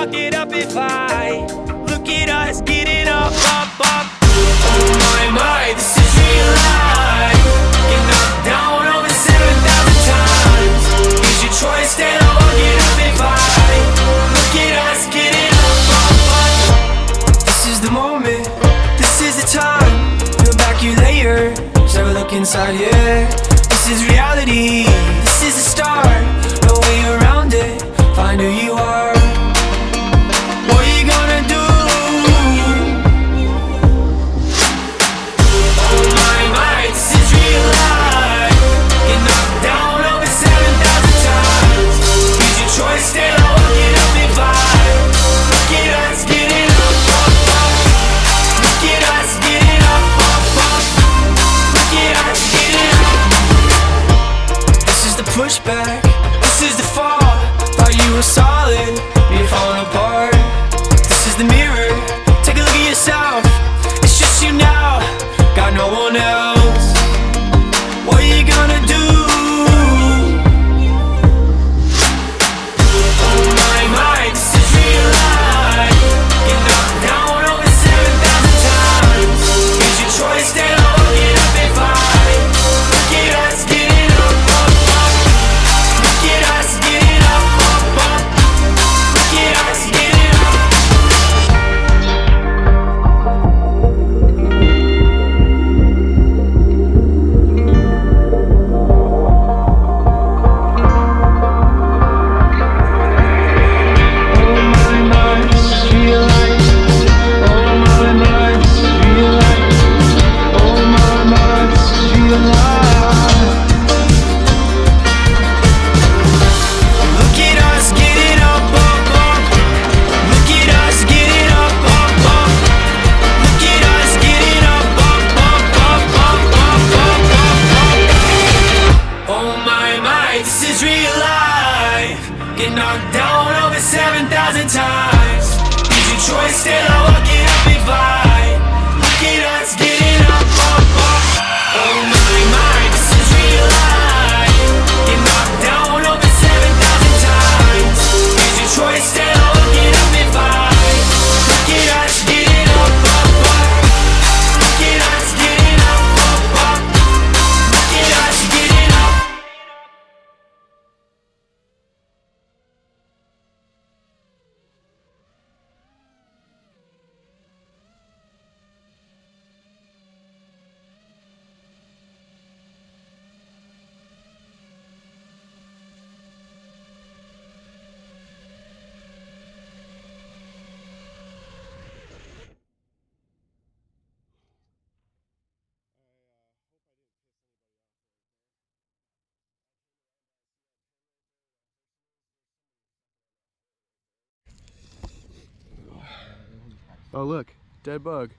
I'll get up and fight. Look at us getting up, up, up. Oh my, this is real life. Get knocked down over 7,000 times. Use your choice, stay low or get up and fight. Look at us getting up, up, up. This is the moment, this is the time. Peel back your layers, have a look inside, yeah. This is reality, this is the start. No way around it, find who you are. What you gonna do? Oh my, this is real life. Get knocked down over 7,000 times. Use your choice, stay low or get up and fight. Look at us getting up, up, up. Look at us getting up, up, up. Look at us getting up. This is the pushback, this is the fall. Thought you were solid, you're falling apart. This is the mirror, take a look at yourself. It's just you now, got no one else. What are you gonna do? Oh my, this is real life. Get knocked down over 7,000 times. Use your choice, stay low, get up and fight. Look at us getting up, up, up. Look at us getting up, up, up. Look at us getting up. Look at us getting up, up, up. Look at us getting up, up, up. Look at us getting up, up, up, up, up, up, up, up, up. Oh my, this is real life. Get knocked down over 7,000 times. Use your choice, stay low or get up and fight. Look at us getting up, up, up. Oh my, this is real life. Get knocked down over 7,000 times. Use your choice, stay low or get up and fight. Look at us getting up, up, up. Look at us getting up, up, up. Look at us getting up. Oh look, dead bug.